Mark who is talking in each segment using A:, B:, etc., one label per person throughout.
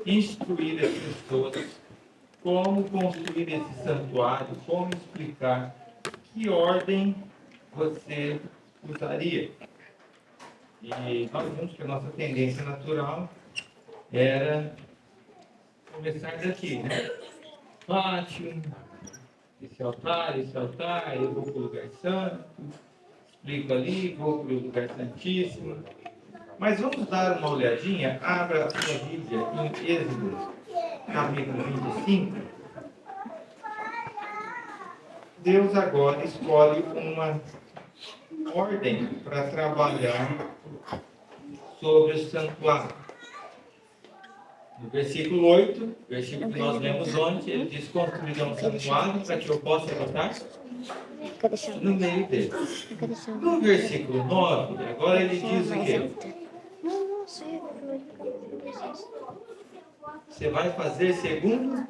A: instruir as pessoas como construir esse santuário, como explicar que ordem você usaria. E nós vimos que a nossa tendência natural era começar daqui, né? Pátio, esse altar, eu vou para o lugar santo, explico ali, vou para o lugar santíssimo. Mas vamos dar uma olhadinha, abra a sua Bíblia em Êxodo, capítulo 25. Deus agora escolhe uma ordem para trabalhar sobre o santuário. No versículo 8, versículo que nós lemos ontem, ele diz: construirão um santuário para que eu possa habitar no meio dele. No versículo 9, agora ele diz o quê? Você vai fazer segundo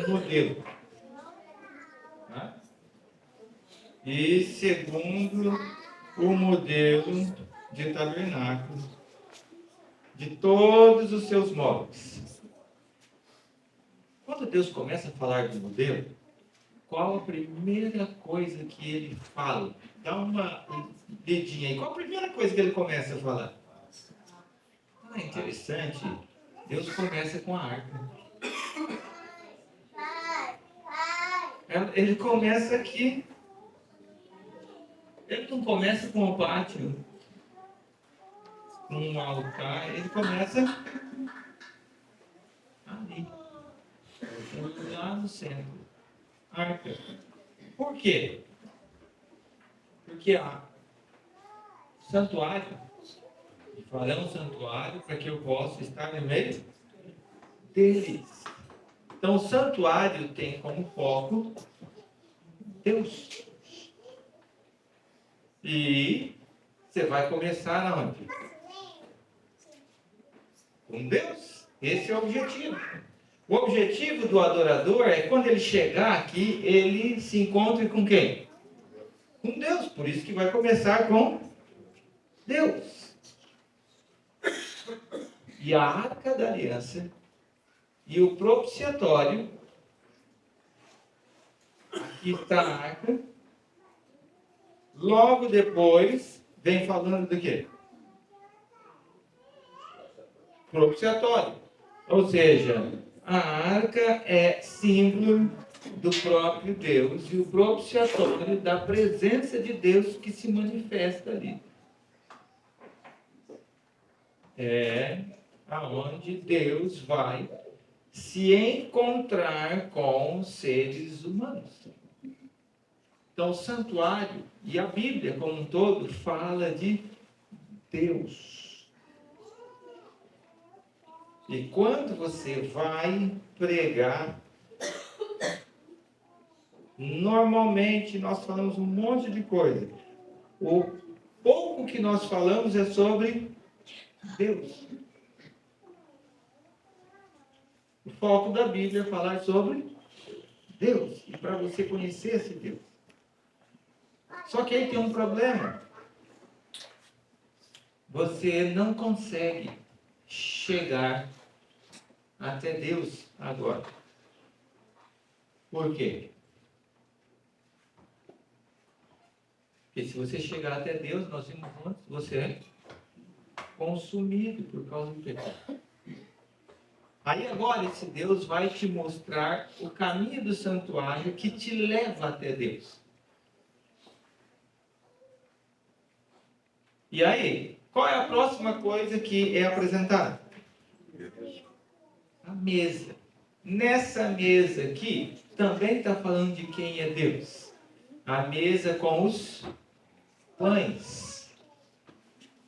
A: um modelo. Tá? E segundo o modelo de tabernáculo, de todos os seus móveis. Quando Deus começa a falar de modelo, qual a primeira coisa que ele fala? Dá uma dedinha aí. Qual a primeira coisa que ele começa a falar? Ah, interessante. Deus começa com a arca. Ele começa aqui. Ele não começa com o pátio, com um altar. Ele começa ali, lá no centro. Arca. Por quê? Porque santuário, farão um santuário para que eu possa estar no meio deles. Então, o santuário tem como foco Deus. E você vai começar aonde? Com Deus. Esse é o objetivo. O objetivo do adorador é quando ele chegar aqui, ele se encontre com quem? Com Deus. Por isso que vai começar com Deus. E a arca da aliança e o propiciatório. Aqui está a arca. Logo depois, vem falando do quê? Propiciatório. Ou seja, a arca é símbolo do próprio Deus e o propiciatório da presença de Deus que se manifesta ali. É aonde Deus vai se encontrar com os seres humanos. Então, o santuário e a Bíblia como um todo fala de Deus. E quando você vai pregar, normalmente nós falamos um monte de coisa. O pouco que nós falamos é sobre Deus. O foco da Bíblia é falar sobre Deus. E para você conhecer esse Deus. Só que aí tem um problema. Você não consegue chegar até Deus agora. Por quê? Porque se você chegar até Deus, nós vimos antes, você é consumido por causa do pecado. Aí agora esse Deus vai te mostrar o caminho do santuário que te leva até Deus. E aí, qual é a próxima coisa que é apresentada? A mesa. Nessa mesa aqui, também está falando de quem é Deus. A mesa com os pães.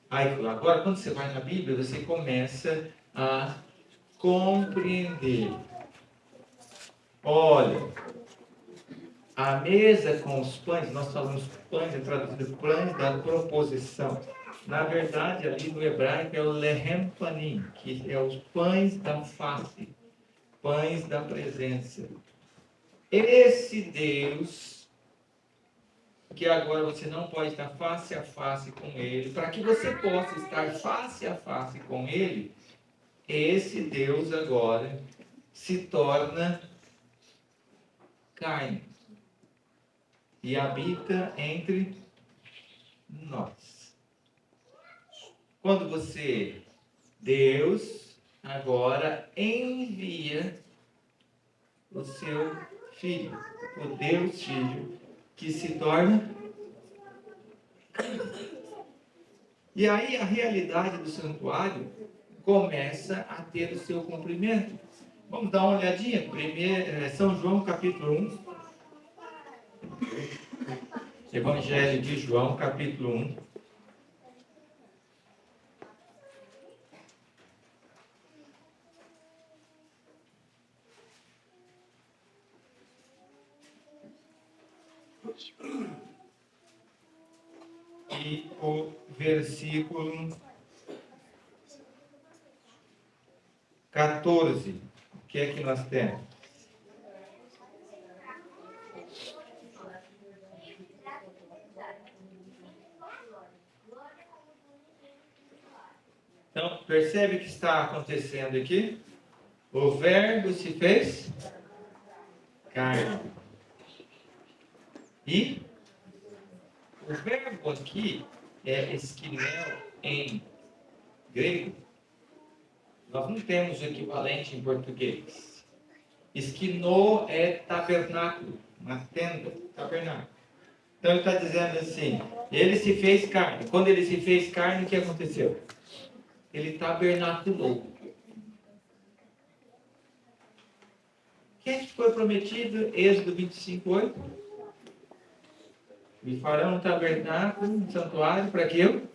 A: Aí, agora, quando você vai na Bíblia, você começa a compreender. Olha, a mesa com os pães, nós falamos pães, é traduzido pães da proposição. Na verdade, ali no hebraico é o lehem panim, que é os pães da face, pães da presença. Esse Deus, que agora você não pode estar face a face com Ele, para que você possa estar face a face com Ele, esse Deus agora se torna carne e habita entre nós. Quando Deus agora envia o seu Filho, o Deus Filho, que se torna carne. E aí a realidade do santuário começa a ter o seu cumprimento. Vamos dar uma olhadinha. São João capítulo 1. Evangelho de João capítulo 1. E o versículo 14. O que é que nós temos? Então, percebe o que está acontecendo aqui? O Verbo se fez carne. E o verbo aqui é esquinel em grego. Nós não temos o equivalente em português. Esquinô é tabernáculo, uma tenda, tabernáculo. Então ele está dizendo assim, ele se fez carne. Quando ele se fez carne, o que aconteceu? Ele tabernaculou. O que foi prometido? Êxodo 25:8. Me farão um tabernáculo, um santuário, para que eu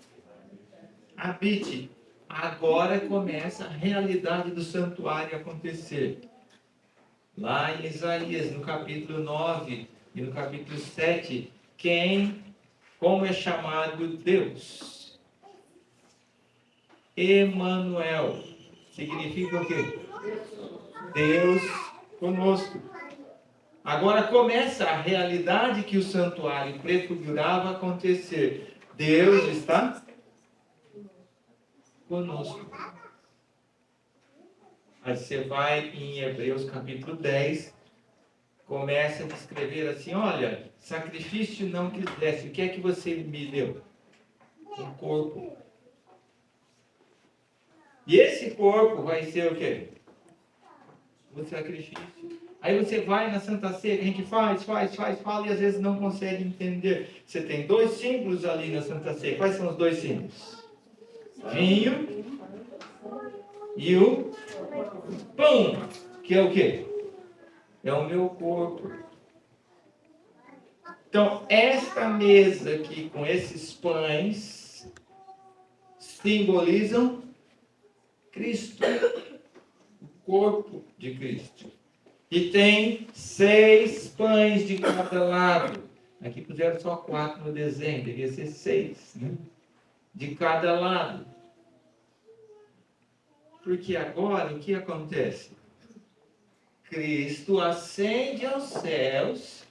A: habite. Agora começa a realidade do santuário acontecer. Lá em Isaías, no capítulo 9 e no capítulo 7, como é chamado Deus? Emanuel. Significa o quê? Deus conosco. Agora começa a realidade que o santuário prefigurava acontecer. Deus está conosco. Aí você vai em Hebreus capítulo 10, começa a descrever assim, olha, sacrifício não quisesse, o que é que você me deu? Um corpo. E esse corpo vai ser o quê? O sacrifício. Aí você vai na Santa Ceia, a gente fala e às vezes não consegue entender. Você tem dois símbolos ali na Santa Ceia. Quais são os dois símbolos? Vinho e o pão, que é o quê? É o meu corpo. Então, esta mesa aqui com esses pães simbolizam Cristo, o corpo de Cristo. E tem 6 pães de cada lado. Aqui puseram só 4 no desenho, devia ser 6, né? De cada lado. Porque agora o que acontece? Cristo ascende aos céus,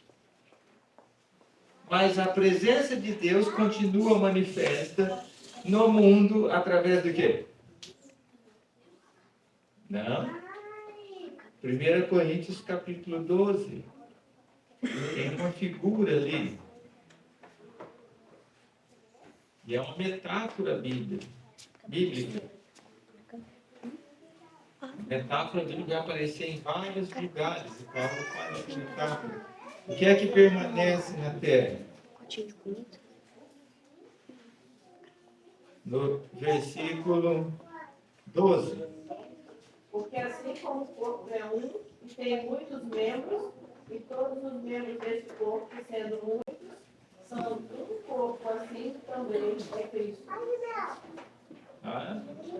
A: mas a presença de Deus continua manifesta no mundo através do quê? Não. 1 Coríntios capítulo 12. Tem uma figura ali. E é uma metáfora bíblica. Metáfora bíblica vai aparecer em vários lugares. E Paulo fala de metáfora. O que é que permanece na terra? No versículo 12.
B: Porque assim como o corpo é um e tem muitos membros, e todos os membros desse corpo, sendo muitos, são um corpo, assim também é Cristo.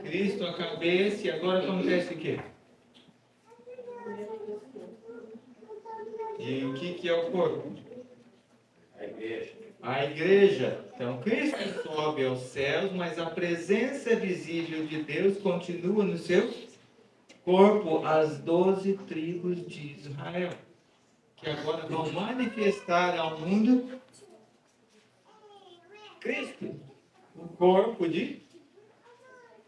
A: Cristo, a cabeça, e agora acontece o quê? E o que é o corpo? A igreja. A igreja. Então, Cristo sobe aos céus, mas a presença visível de Deus continua no seu corpo, as 12 tribos de Israel, que agora vão manifestar ao mundo Cristo, o corpo de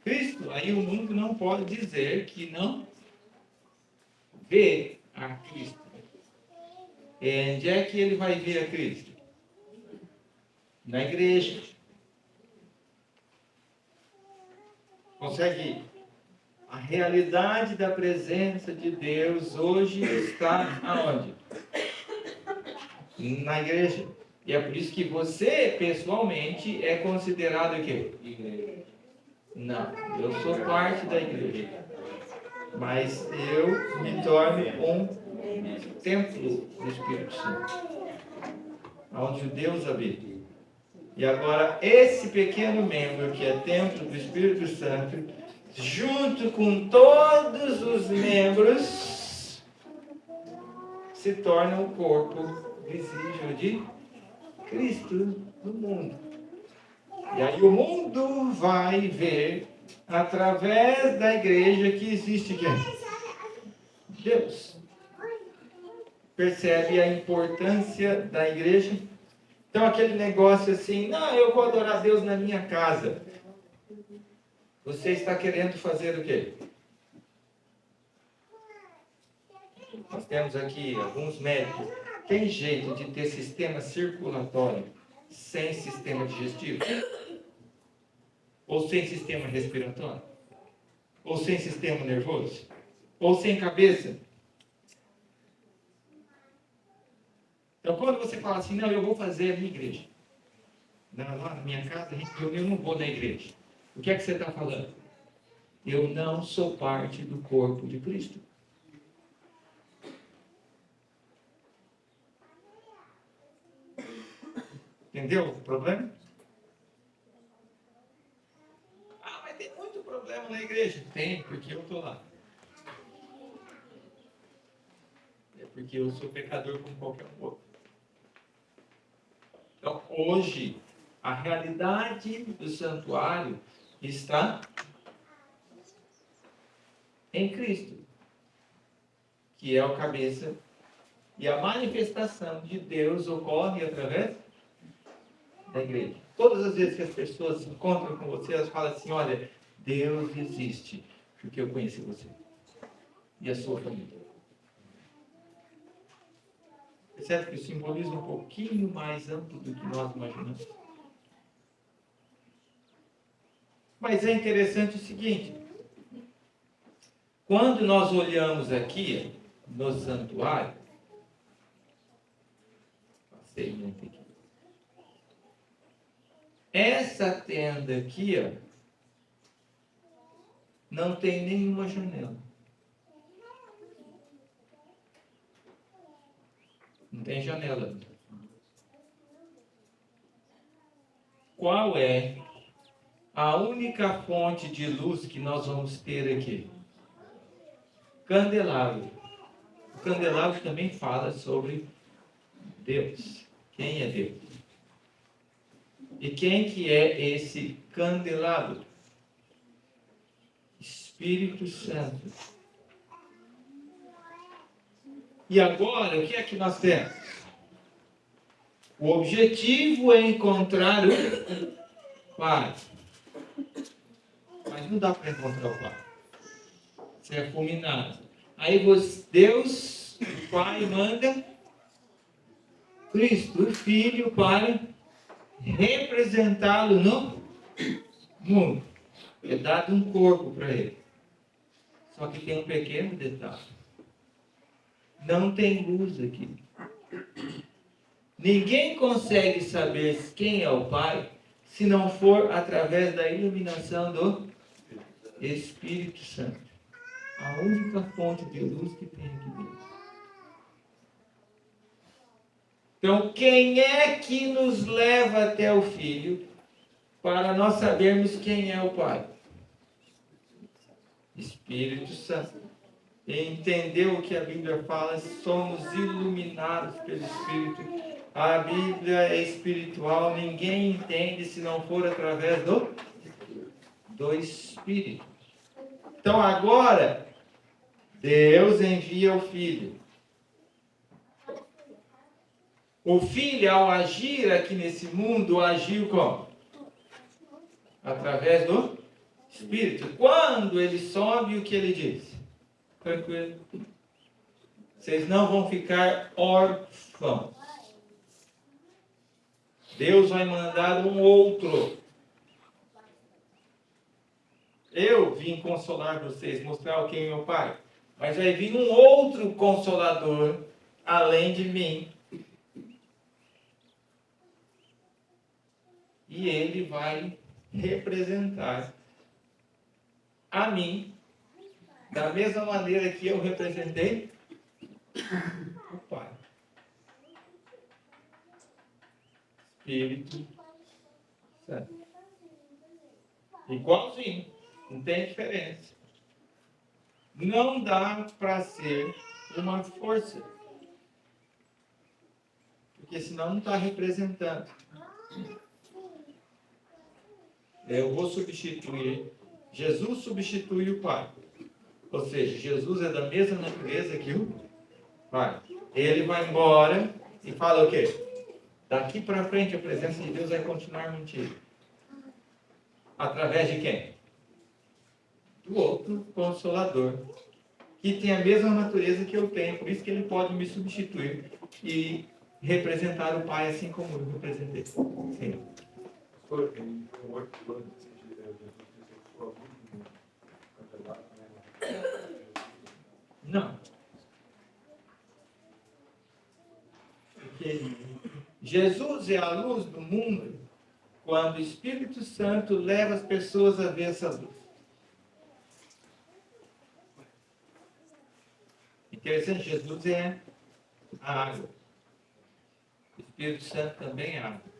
A: Cristo, aí o mundo não pode dizer que não vê a Cristo. Onde é que ele vai ver a Cristo? Na igreja. Consegue? A realidade da presença de Deus hoje está aonde? Na igreja. E é por isso que você, pessoalmente, é considerado o quê? Igreja. Não, eu sou parte da igreja. Mas eu me torno um templo do Espírito Santo, onde Deus habita. E agora, esse pequeno membro que é templo do Espírito Santo, junto com todos os membros, se torna o corpo visível de Cristo no mundo. E aí o mundo vai ver, através da igreja, que existe quem? Deus. Percebe a importância da igreja? Então aquele negócio assim, não, eu vou adorar Deus na minha casa. Você está querendo fazer o quê? Nós temos aqui alguns médicos. Tem jeito de ter sistema circulatório sem sistema digestivo? Ou sem sistema respiratório? Ou sem sistema nervoso? Ou sem cabeça? Então, quando você fala assim, não, eu vou fazer a minha igreja. Lá na minha casa, eu não vou na igreja. O que é que você está falando? Eu não sou parte do corpo de Cristo. Entendeu o problema? Ah, mas tem muito problema na igreja. Tem, porque eu estou lá. É porque eu sou pecador como qualquer outro. Então, hoje, a realidade do santuário está em Cristo, que é o cabeça, e a manifestação de Deus ocorre através da igreja. Todas as vezes que as pessoas se encontram com você, elas falam assim, olha, Deus existe, porque eu conheci você e a sua família. Percebe que o simbolismo é um pouquinho mais amplo do que nós imaginamos? Mas é interessante o seguinte, quando nós olhamos aqui no santuário, passei muito aqui. Essa tenda aqui, ó, não tem nenhuma janela. Não tem janela. Qual é a única fonte de luz que nós vamos ter aqui? Candelabro. O candelabro também fala sobre Deus. Quem é Deus? E quem que é esse candelabro? Espírito Santo. E agora, o que é que nós temos? O objetivo é encontrar o Pai. Mas não dá para encontrar o Pai. Você é fulminado. Aí Deus, o Pai, manda Cristo, o Filho, para representá-lo no mundo. É dado um corpo para ele. Só que tem um pequeno detalhe. Não tem luz aqui. Ninguém consegue saber quem é o Pai se não for através da iluminação do Espírito Santo. A única fonte de luz que tem aqui dentro. Então, quem é que nos leva até o Filho para nós sabermos quem é o Pai? Espírito Santo. E entender o que a Bíblia fala, somos iluminados pelo Espírito. A Bíblia é espiritual, ninguém entende se não for através do Espírito. Então agora, Deus envia o Filho. O Filho, ao agir aqui nesse mundo, agiu como? Através do Espírito, quando ele sobe, o que ele diz? Tranquilo. Vocês não vão ficar órfãos. Deus vai mandar um outro. Eu vim consolar vocês, mostrar quem é meu Pai. Mas vai vir um outro consolador, além de mim. E ele vai representar a mim, da mesma maneira que eu representei o Pai. Espírito Santo. Igualzinho, não tem diferença. Não dá para ser uma força, porque senão não está representando. Eu vou substituir, Jesus substitui o Pai. Ou seja, Jesus é da mesma natureza que o Pai. Ele vai embora e fala o quê? Daqui para frente a presença de Deus vai continuar mentira. Através de quem? Do outro Consolador, que tem a mesma natureza que eu tenho, por isso que ele pode me substituir e representar o Pai assim como eu representei. Sim. Não. Porque Jesus é a luz do mundo quando o Espírito Santo leva as pessoas a ver essa luz. Interessante, Jesus é a água. O Espírito Santo também é água.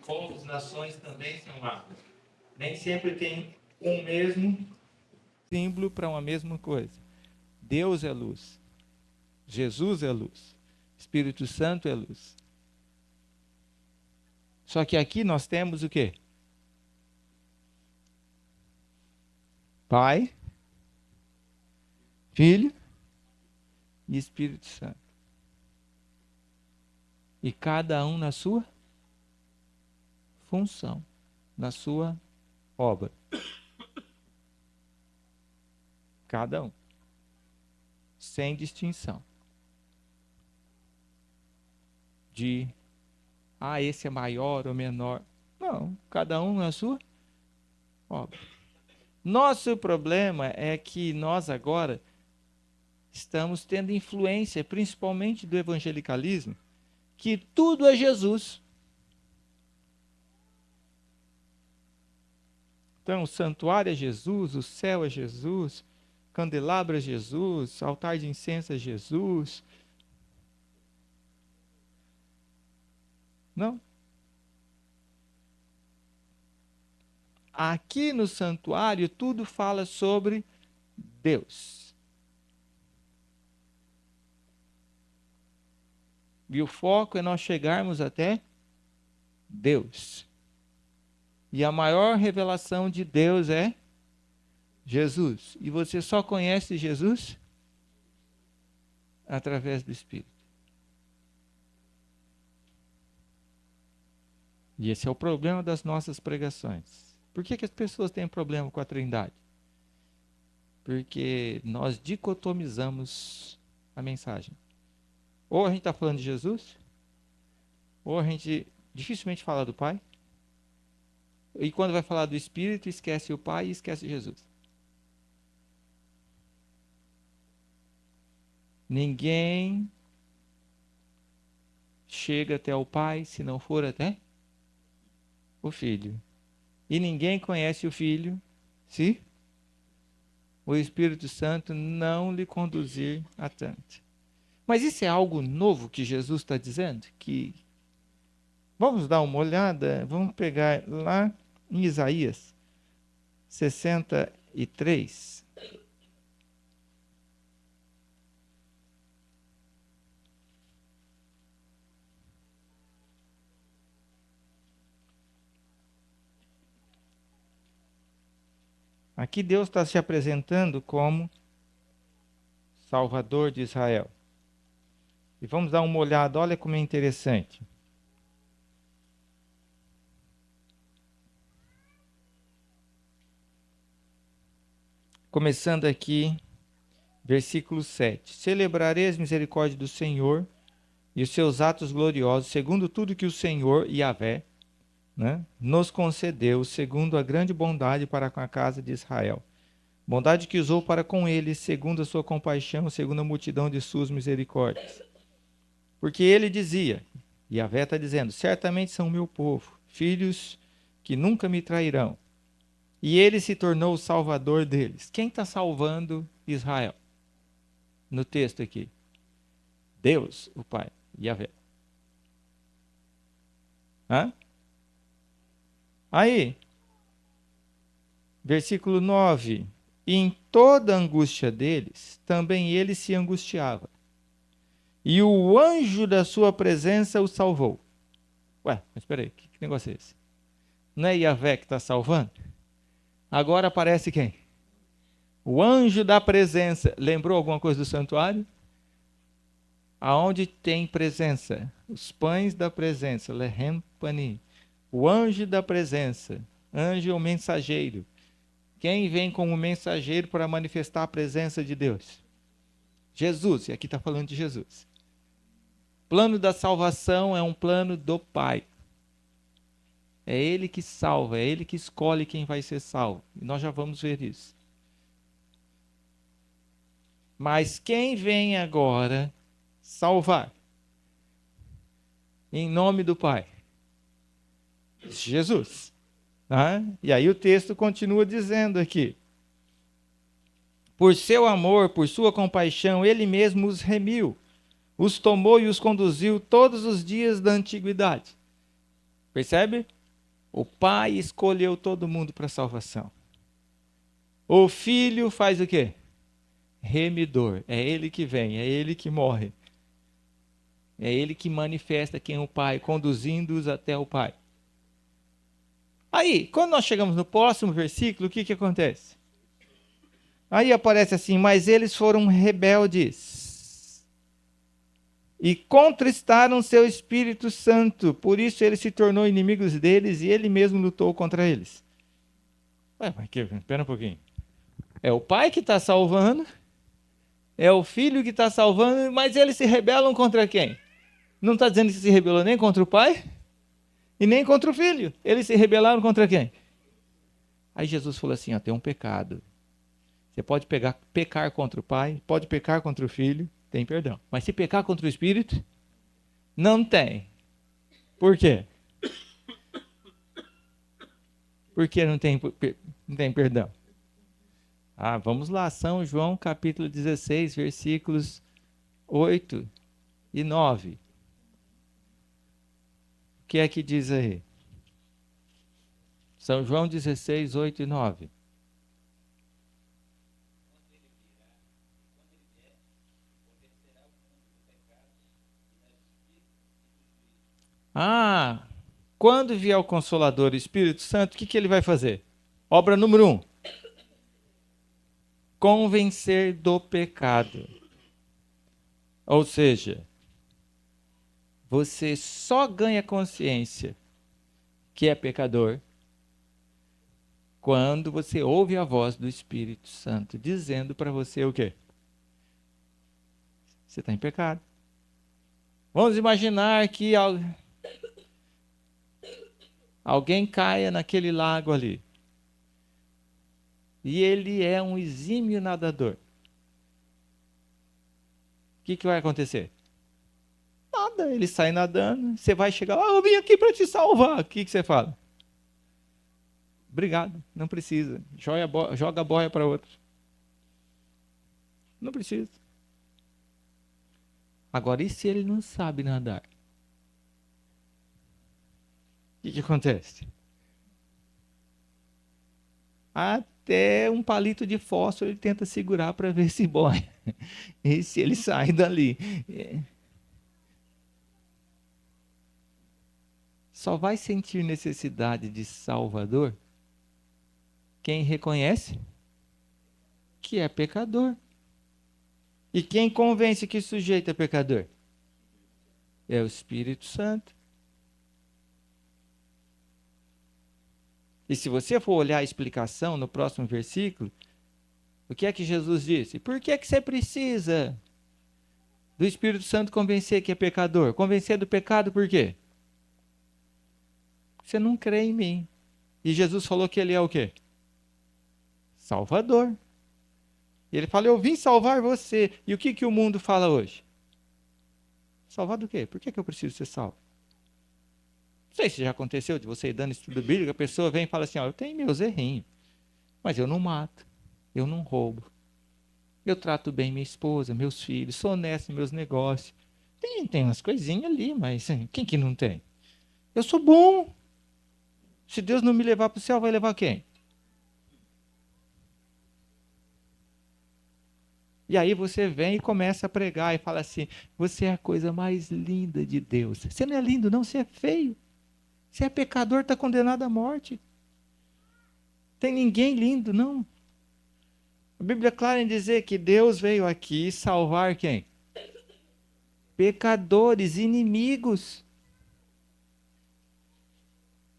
A: Povos, nações também são água. Nem sempre tem um mesmo símbolo para uma mesma coisa. Deus é luz. Jesus é luz. Espírito Santo é luz. Só que aqui nós temos o quê? Pai, Filho e Espírito Santo. E cada um na sua função, na sua obra. Cada um. Sem distinção. De, esse é maior ou menor. Não, cada um na sua obra. Nosso problema é que nós agora estamos tendo influência, principalmente do evangelicalismo, que tudo é Jesus. Então, o santuário é Jesus, o céu é Jesus, candelabro é Jesus, altar de incenso é Jesus. Não. Aqui no santuário, tudo fala sobre Deus. E o foco é nós chegarmos até Deus. E a maior revelação de Deus é Jesus. E você só conhece Jesus através do Espírito. E esse é o problema das nossas pregações. Por que as pessoas têm problema com a Trindade? Porque nós dicotomizamos a mensagem. Ou a gente está falando de Jesus, ou a gente dificilmente fala do Pai. E quando vai falar do Espírito, esquece o Pai e esquece Jesus. Ninguém chega até o Pai se não for até o Filho. E ninguém conhece o Filho se o Espírito Santo não lhe conduzir a tanto. Mas isso é algo novo que Jesus está dizendo? Que vamos dar uma olhada, vamos pegar lá em Isaías 63. Aqui Deus está se apresentando como Salvador de Israel. E vamos dar uma olhada, olha como é interessante.
C: Começando aqui, versículo 7. Celebrarei as misericórdias do Senhor e os seus atos gloriosos, segundo tudo que o Senhor, Yahvé, né, nos concedeu, segundo a grande bondade para com a casa de Israel. Bondade que usou para com eles, segundo a sua compaixão, segundo a multidão de suas misericórdias. Porque ele dizia, Yahvé está dizendo, certamente são meu povo, filhos que nunca me trairão. E ele se tornou o salvador deles. Quem está salvando Israel? No texto aqui. Deus, o Pai, Yahvé. Hã? Aí, versículo 9. E em toda a angústia deles, também ele se angustiava. E o anjo da sua presença o salvou. Ué, mas espera aí, que negócio é esse? Não é Yahvé que está salvando? Agora aparece quem? O anjo da presença. Lembrou alguma coisa do santuário? Aonde tem presença? Os pães da presença. Lehem pani. O anjo da presença. Anjo é o mensageiro. Quem vem como mensageiro para manifestar a presença de Deus? Jesus. E aqui está falando de Jesus. O plano da salvação é um plano do Pai. É Ele que salva, é Ele que escolhe quem vai ser salvo. E nós já vamos ver isso. Mas quem vem agora salvar? Em nome do Pai? Jesus. E aí o texto continua dizendo aqui. Por seu amor, por sua compaixão, Ele mesmo os remiu, os tomou e os conduziu todos os dias da antiguidade. Percebe? O Pai escolheu todo mundo para a salvação. O Filho faz o quê? Remidor. É Ele que vem, é Ele que morre. É Ele que manifesta quem é o Pai, conduzindo-os até o Pai. Aí, quando nós chegamos no próximo versículo, o que acontece? Aí aparece assim, mas eles foram rebeldes e contristaram seu Espírito Santo, por isso ele se tornou inimigo deles e ele mesmo lutou contra eles. Ué, mas espera um pouquinho. É o Pai que está salvando, é o Filho que está salvando, mas eles se rebelam contra quem? Não está dizendo que se rebelou nem contra o Pai e nem contra o Filho. Eles se rebelaram contra quem? Aí Jesus falou assim, tem um pecado. Você pode pecar contra o Pai, pode pecar contra o Filho, tem perdão. Mas se pecar contra o Espírito, não tem. Por quê? Por que não tem perdão? Vamos lá, São João capítulo 16, versículos 8 e 9. O que é que diz aí? São João 16, 8 e 9. Quando vier o Consolador, o Espírito Santo, o que ele vai fazer? Obra número 1. Convencer do pecado. Ou seja, você só ganha consciência que é pecador quando você ouve a voz do Espírito Santo dizendo para você o quê? Você está em pecado. Vamos imaginar que alguém caia naquele lago ali. E ele é um exímio nadador. O que vai acontecer? Nada, ele sai nadando, você vai chegar lá, eu vim aqui para te salvar. O que você fala? Obrigado, não precisa. Joga a boia para outro. Não precisa. Agora, e se ele não sabe nadar? O que acontece? Até um palito de fósforo ele tenta segurar para ver se boia. E se ele sai dali. Só vai sentir necessidade de Salvador quem reconhece que é pecador. E quem convence que o sujeito é pecador? É o Espírito Santo. E se você for olhar a explicação no próximo versículo, O que é que Jesus disse? Por que é que você precisa do Espírito Santo convencer que é pecador? Convencer do pecado por quê? Você não crê em mim. E Jesus falou que ele é o quê? Salvador. E ele fala, eu vim salvar você. E o que, que o mundo fala hoje? Salvar do quê? Por que, que eu preciso ser salvo? Não sei se já aconteceu de você ir dando estudo bíblico, a pessoa vem e fala assim, ó, eu tenho meus errinhos, mas eu não mato, eu não roubo, eu trato bem minha esposa, meus filhos, sou honesto nos meus negócios. Tem umas coisinhas ali, mas quem que não tem? Eu sou bom. Se Deus não me levar para o céu, vai levar quem? E aí você vem e começa a pregar e fala assim, você é a coisa mais linda de Deus. Você não é lindo, não, você é feio. Você é pecador, está condenado à morte. Tem ninguém lindo, não. A Bíblia é clara em dizer que Deus veio aqui salvar quem? Pecadores, inimigos.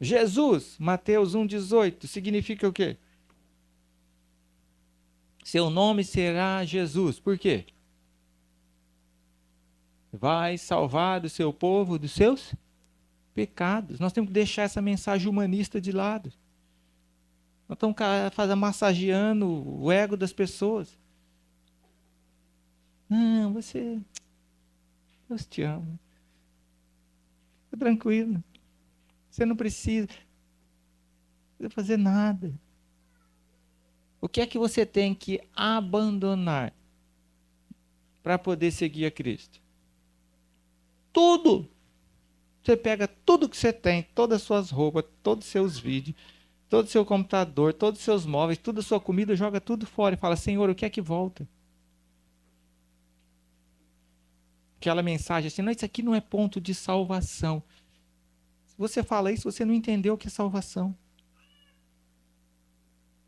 C: Jesus, Mateus 1,18, significa o quê? Seu nome será Jesus. Por quê? Vai salvar o seu povo dos seus pecados. Nós temos que deixar essa mensagem humanista de lado. Nós estamos massageando o ego das pessoas. Não, Deus te ama. Fica tranquilo. Você não precisa fazer nada. O que é que você tem que abandonar para poder seguir a Cristo? Tudo. Você pega tudo que você tem, todas as suas roupas, todos os seus vídeos, todo o seu computador, todos os seus móveis, toda a sua comida, joga tudo fora e fala, Senhor, o que é que volta? Aquela mensagem assim, não, isso aqui não é ponto de salvação. Se você fala isso, você não entendeu o que é salvação.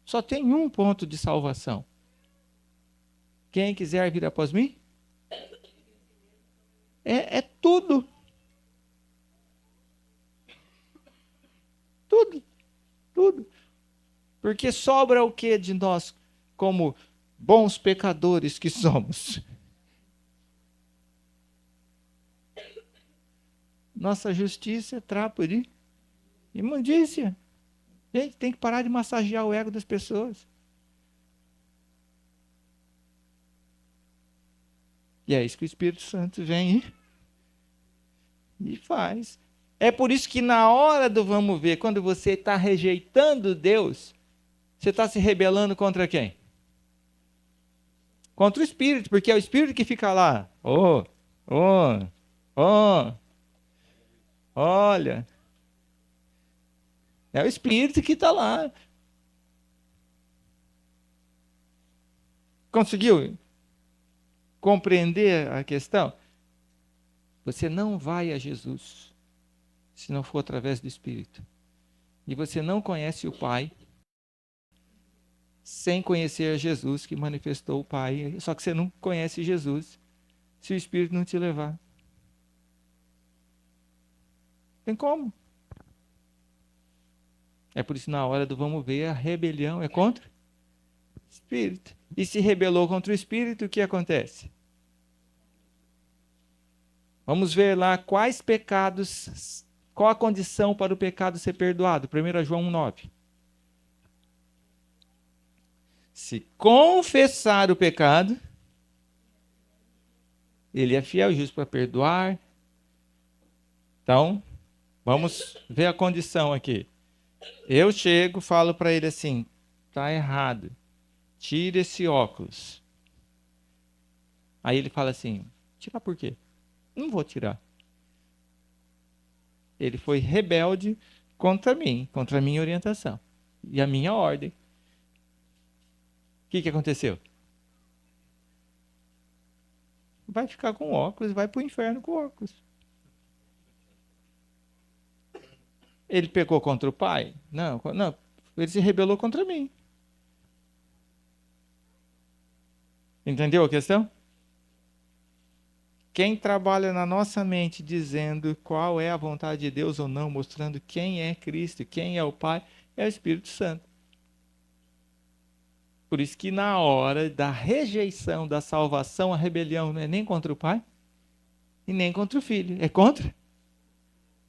C: Só tem um ponto de salvação. Quem quiser vir após mim? É tudo. Tudo. Tudo. Porque sobra o que de nós, como bons pecadores que somos? Nossa justiça é trapo de imundícia. Gente, tem que parar de massagear o ego das pessoas. E é isso que o Espírito Santo vem e faz. É por isso que na hora do vamos ver, quando você está rejeitando Deus, você está se rebelando contra quem? Contra o Espírito, porque é o Espírito que fica lá. Olha. É o Espírito que está lá. Conseguiu compreender a questão? Você não vai a Jesus se não for através do Espírito. E você não conhece o Pai sem conhecer a Jesus que manifestou o Pai. Só que você não conhece Jesus se o Espírito não te levar. Tem como? É por isso na hora do vamos ver, a rebelião é contra o Espírito. E se rebelou contra o Espírito, o que acontece? Vamos ver lá quais pecados, qual a condição para o pecado ser perdoado. 1 João 1,9. Se confessar o pecado, ele é fiel e justo para perdoar. Então, vamos ver a condição aqui. Eu chego, falo para ele assim, tá errado, tira esse óculos. Aí ele fala assim, tirar por quê? Não vou tirar. Ele foi rebelde contra mim, contra a minha orientação e a minha ordem. O que aconteceu? Vai ficar com óculos, vai para o inferno com óculos. Ele pecou contra o pai? Não, ele se rebelou contra mim. Entendeu a questão? Quem trabalha na nossa mente dizendo qual é a vontade de Deus ou não, mostrando quem é Cristo, quem é o Pai, é o Espírito Santo. Por isso que na hora da rejeição da salvação, a rebelião não é nem contra o Pai e nem contra o Filho, é contra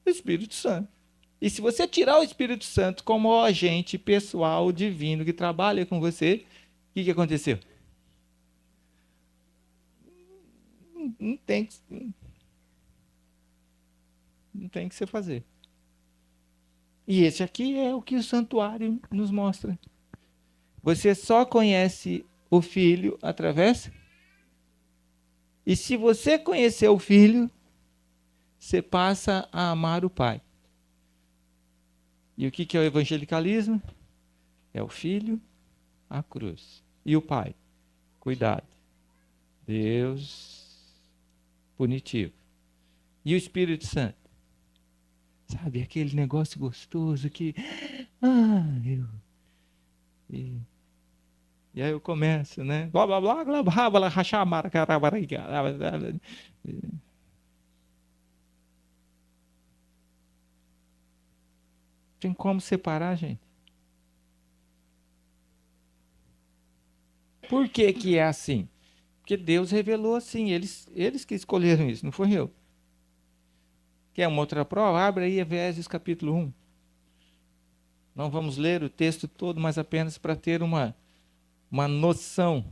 C: o Espírito Santo. E se você tirar o Espírito Santo como o agente pessoal divino que trabalha com você, o que aconteceu? Não tem que você fazer. E esse aqui é o que o santuário nos mostra. Você só conhece o Filho através. E se você conhecer o Filho, você passa a amar o Pai. E o que é o evangelicalismo? É o Filho, a cruz. E o Pai? Cuidado. Deus punitivo. E o Espírito Santo? Sabe, aquele negócio gostoso que... E aí eu começo, né? Blá, blá, blá, blá, blá, blá, rachar, tem como separar, gente? Por que que é assim? Porque Deus revelou assim, eles que escolheram isso, não foi eu. Quer uma outra prova? Abre aí Efésios capítulo 1. Não vamos ler o texto todo, mas apenas para ter uma noção.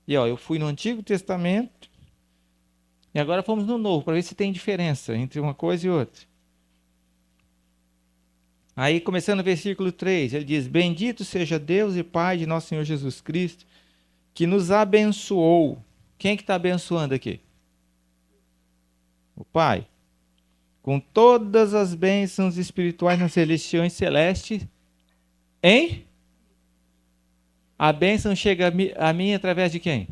C: E ó, eu fui no Antigo Testamento e agora fomos no Novo, para ver se tem diferença entre uma coisa e outra. Aí, começando no versículo 3, ele diz: Bendito seja Deus e Pai de nosso Senhor Jesus Cristo, que nos abençoou. Quem que está abençoando aqui? O Pai. Com todas as bênçãos espirituais nas regiões celestes, hein? A bênção chega a mim através de quem?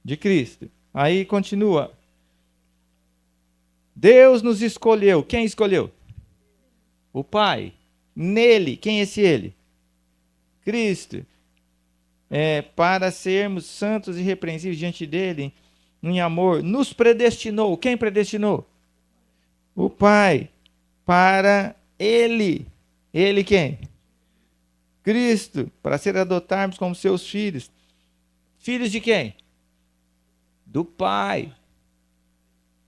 C: De Cristo. Aí continua. Deus nos escolheu. Quem escolheu? O Pai. Nele. Quem é esse Ele? Cristo. Para sermos santos e irrepreensíveis diante dele, em amor. Nos predestinou. Quem predestinou? O Pai. Para Ele. Ele quem? Cristo. Para ser adotarmos como seus filhos. Filhos de quem? Do Pai.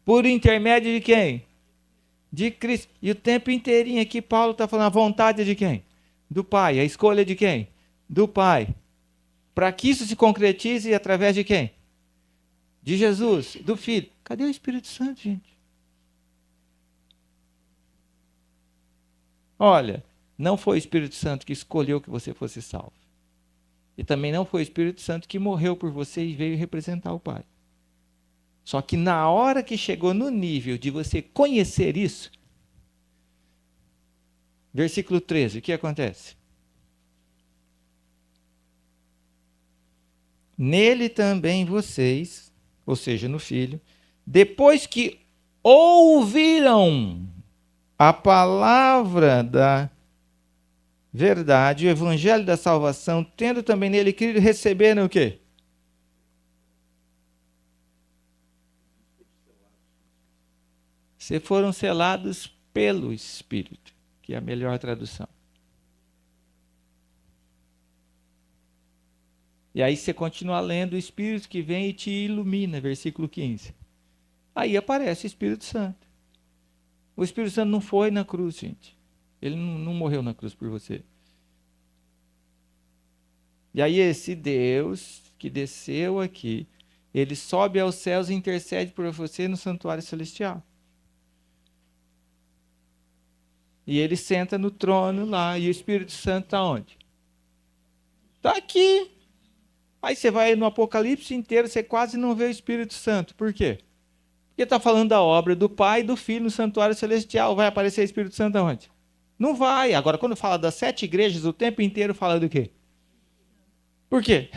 C: Por intermédio de quem? De Cristo. E o tempo inteirinho aqui Paulo está falando a vontade de quem? Do Pai. A escolha de quem? Do Pai. Para que isso se concretize através de quem? De Jesus, do Filho. Cadê o Espírito Santo, gente? Olha, não foi o Espírito Santo que escolheu que você fosse salvo. E também não foi o Espírito Santo que morreu por você e veio representar o Pai. Só que na hora que chegou no nível de você conhecer isso, versículo 13, o que acontece? Nele também vocês, ou seja, no Filho, depois que ouviram a palavra da verdade, o evangelho da salvação, tendo também nele crido, receberam o quê? Se foram selados pelo Espírito, que é a melhor tradução. E aí você continua lendo o Espírito que vem e te ilumina, versículo 15. Aí aparece o Espírito Santo. O Espírito Santo não foi na cruz, gente. Ele não morreu na cruz por você. E aí esse Deus que desceu aqui, ele sobe aos céus e intercede por você no santuário celestial. E ele senta no trono lá, e o Espírito Santo está onde? Está aqui. Aí você vai no Apocalipse inteiro, você quase não vê o Espírito Santo. Por quê? Porque está falando da obra do Pai e do Filho no santuário celestial. Vai aparecer o Espírito Santo aonde? Não vai. Agora, quando fala das 7 igrejas, o tempo inteiro fala do quê? Por quê?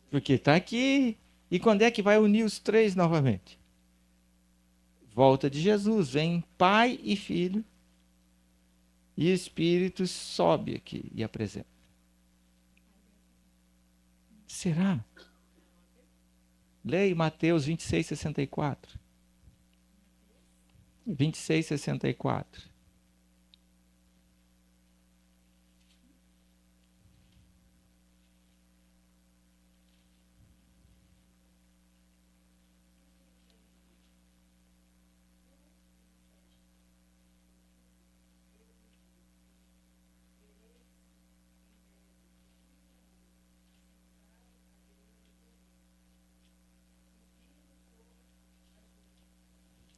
C: Porque está aqui. E quando é que vai unir os 3 novamente? Volta de Jesus. Vem Pai e Filho. E o Espírito sobe aqui e apresenta. Será? Leia Mateus 26, 64. 26, 64.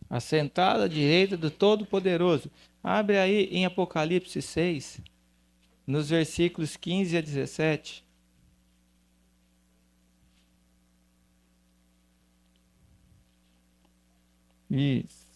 C: Assentado à direita do Todo-Poderoso. Abre aí em Apocalipse 6, nos versículos 15 a 17. Isso.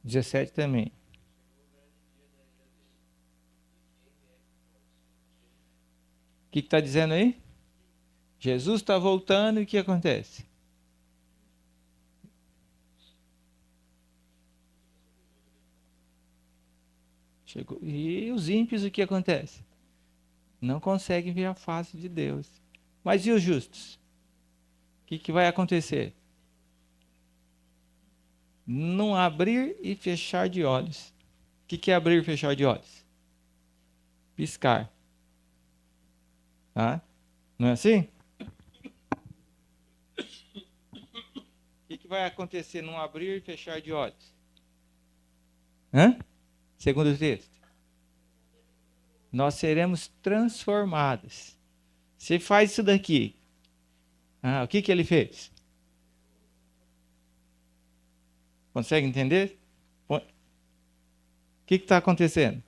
C: Dezessete também. O que está dizendo aí? Jesus está voltando e o que acontece? Chegou. E os ímpios, o que acontece? Não conseguem ver a face de Deus. Mas e os justos? O que vai acontecer? Não abrir e fechar de olhos. O que é abrir e fechar de olhos? Piscar. Tá? Não é assim? O que vai acontecer num abrir e fechar de olhos? Segundo o texto. Nós seremos transformados. Você faz isso daqui. O que ele fez? Consegue entender? O que está acontecendo?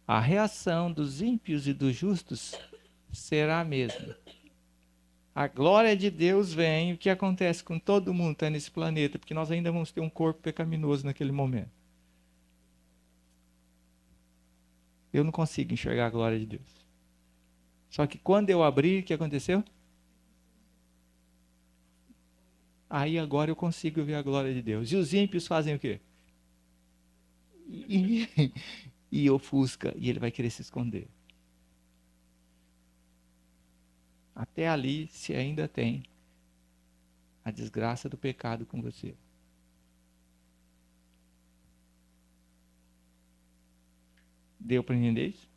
C: A reação dos ímpios e dos justos será a mesma. A glória de Deus vem, o que acontece com todo mundo que está nesse planeta, porque nós ainda vamos ter um corpo pecaminoso naquele momento. Eu não consigo enxergar a glória de Deus. Só que quando eu abri, o que aconteceu? Aí agora eu consigo ver a glória de Deus. E os ímpios fazem o quê? E ofusca, e ele vai querer se esconder. Até ali, se ainda tem a desgraça do pecado com você. Deu para entender isso?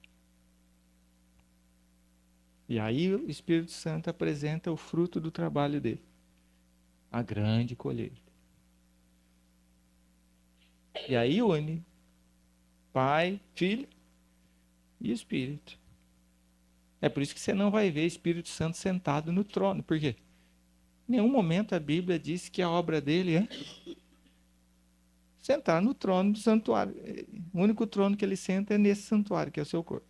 C: E aí o Espírito Santo apresenta o fruto do trabalho dele. A grande colheita. E aí une Pai, Filho e Espírito. É por isso que você não vai ver Espírito Santo sentado no trono. Por quê? Em nenhum momento a Bíblia diz que a obra dele é sentar no trono do santuário. O único trono que ele senta é nesse santuário, que é o seu corpo.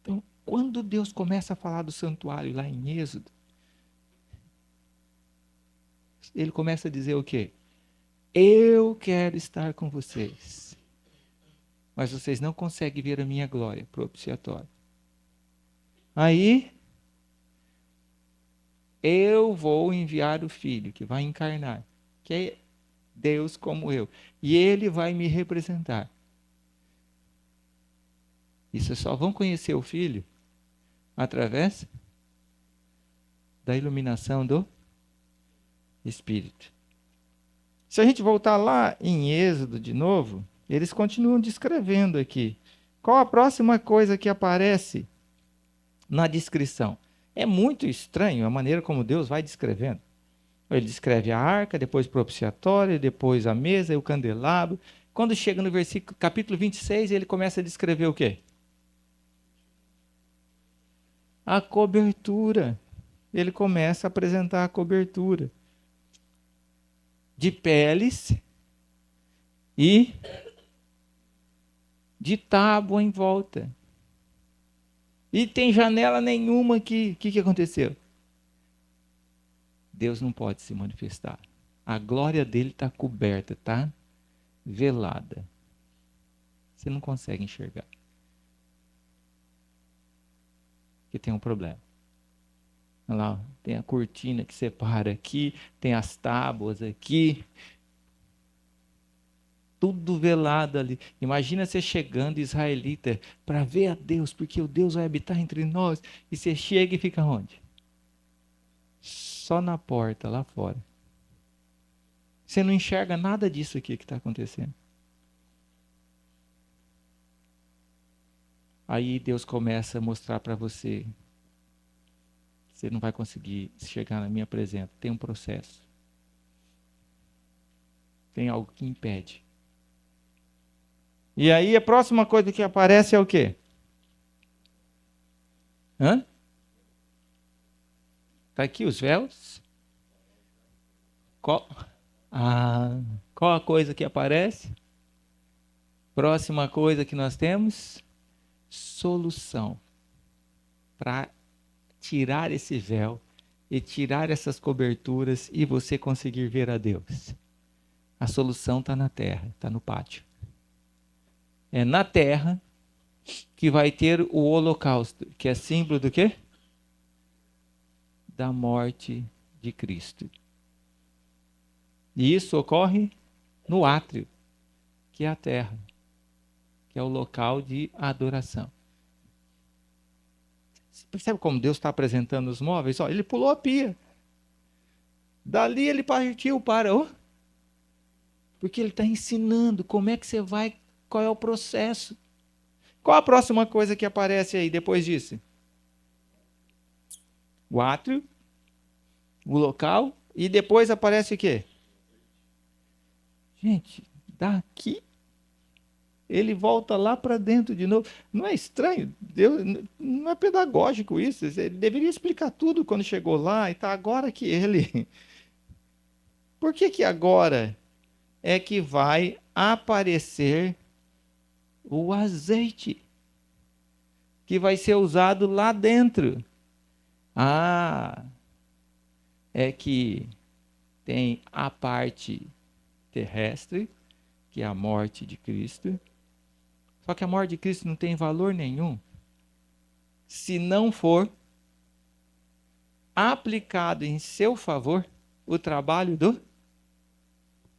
C: Então, quando Deus começa a falar do santuário lá em Êxodo, ele começa a dizer o quê? Eu quero estar com vocês, mas vocês não conseguem ver a minha glória propiciatória. Aí, eu vou enviar o Filho, que vai encarnar, que é Deus como eu, e ele vai me representar. E vocês só vão conhecer o Filho através da iluminação do Espírito. Se a gente voltar lá em Êxodo de novo, eles continuam descrevendo aqui. Qual a próxima coisa que aparece na descrição? É muito estranho a maneira como Deus vai descrevendo. Ele descreve a arca, depois o propiciatório, depois a mesa e o candelabro. Quando chega no versículo, capítulo 26, ele começa a descrever o quê? A cobertura. Ele começa a apresentar a cobertura de peles e de tábua em volta. E tem janela nenhuma aqui. O que aconteceu? Deus não pode se manifestar. A glória dele está coberta, está velada. Você não consegue enxergar. Porque tem um problema. Olha lá, tem a cortina que separa aqui, tem as tábuas aqui. Tudo velado ali. Imagina você chegando, israelita, para ver a Deus, porque o Deus vai habitar entre nós. E você chega e fica onde? Só na porta, lá fora. Você não enxerga nada disso aqui que está acontecendo. Aí Deus começa a mostrar para você: você não vai conseguir chegar na minha presença. Tem um processo. Tem algo que impede. E aí a próxima coisa que aparece é o quê? Hã? Tá aqui os véus? Qual a coisa que aparece? Próxima coisa que nós temos? Solução. Para tirar esse véu e tirar essas coberturas e você conseguir ver a Deus. A solução está na terra, está no pátio. É na terra que vai ter o holocausto, que é símbolo do quê? Da morte de Cristo. E isso ocorre no átrio, que é a terra, que é o local de adoração. Você percebe como Deus está apresentando os móveis? Ó, ele pulou a pia. Dali ele partiu para o... Porque ele está ensinando como é que você vai, qual é o processo. Qual a próxima coisa que aparece aí depois disso? O átrio, o local, e depois aparece o quê? Gente, daqui ele volta lá para dentro de novo. Não é estranho? Deus, não é pedagógico isso. Ele deveria explicar tudo quando chegou lá e tá agora que ele... Por que agora é que vai aparecer o azeite que vai ser usado lá dentro? É que tem a parte terrestre, que é a morte de Cristo. Só que a morte de Cristo não tem valor nenhum se não for aplicado em seu favor o trabalho do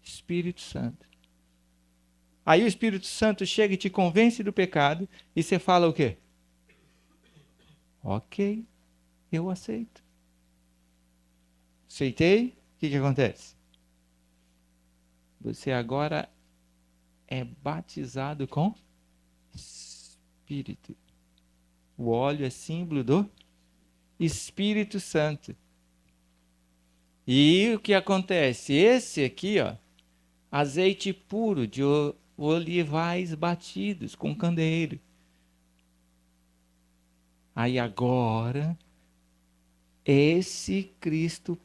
C: Espírito Santo. Aí o Espírito Santo chega e te convence do pecado e você fala o quê? Ok, eu aceito. Aceitei, o que acontece? Você agora é batizado com Espírito. O óleo é símbolo do Espírito Santo. E o que acontece? Esse aqui, ó, azeite puro de olivais batidos com candeeiro. Aí agora, esse Cristo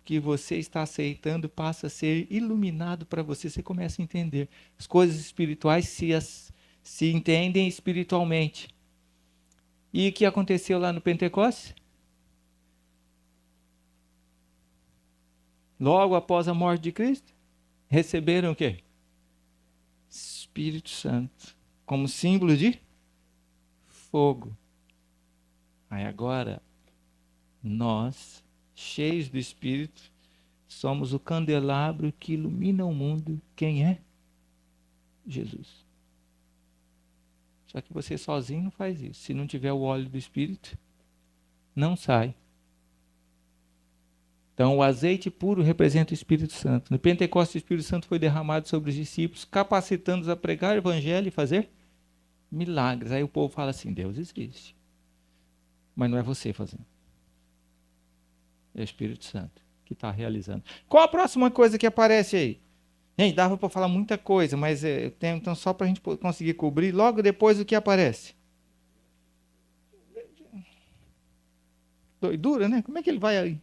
C: que você está aceitando passa a ser iluminado para você. Você começa a entender. As coisas espirituais se entendem espiritualmente. E o que aconteceu lá no Pentecostes? Logo após a morte de Cristo, receberam o quê? Espírito Santo, como símbolo de fogo. Aí agora, nós, cheios do Espírito, somos o candelabro que ilumina o mundo. Quem é? Jesus. Só que você sozinho não faz isso. Se não tiver o óleo do Espírito, não sai. Então, o azeite puro representa o Espírito Santo. No Pentecostes, o Espírito Santo foi derramado sobre os discípulos, capacitando-os a pregar o Evangelho e fazer milagres. Aí o povo fala assim: Deus existe. Mas não é você fazendo. É o Espírito Santo que está realizando. Qual a próxima coisa que aparece aí? Gente, dava para falar muita coisa, mas então só para a gente conseguir cobrir, logo depois o que aparece? Doidura, né? Como é que ele vai aí?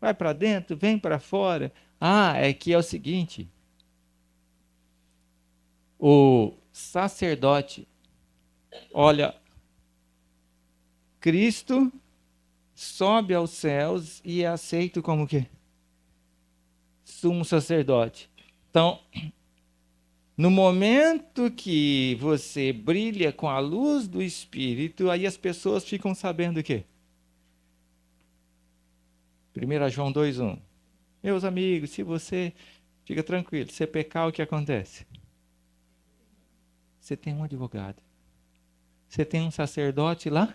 C: Vai para dentro, vem para fora. É que é o seguinte: o sacerdote, olha, Cristo sobe aos céus e é aceito como que? Sumo sacerdote. Então, no momento que você brilha com a luz do Espírito, aí as pessoas ficam sabendo o quê? 1 João 2,1. Meus amigos, se você... Fica tranquilo, se pecar, o que acontece? Você tem um advogado. Você tem um sacerdote lá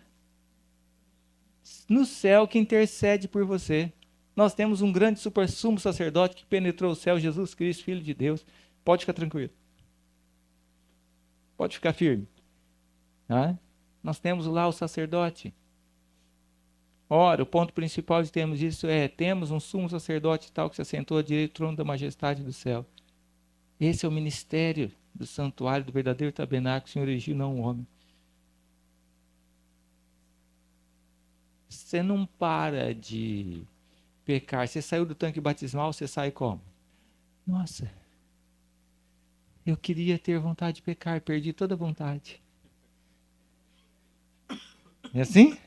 C: no céu que intercede por você. Nós temos um grande super sumo sacerdote que penetrou o céu, Jesus Cristo, Filho de Deus. Pode ficar tranquilo. Pode ficar firme. Nós temos lá o sacerdote. Ora, o ponto principal de termos isso é: temos um sumo sacerdote tal que se assentou à direita do trono da majestade do céu. Esse é o ministério do santuário, do verdadeiro tabernáculo que o Senhor erigiu, não o homem. Você não para de pecar. Você saiu do tanque batismal, você sai como? Nossa, eu queria ter vontade de pecar, perdi toda a vontade. É assim?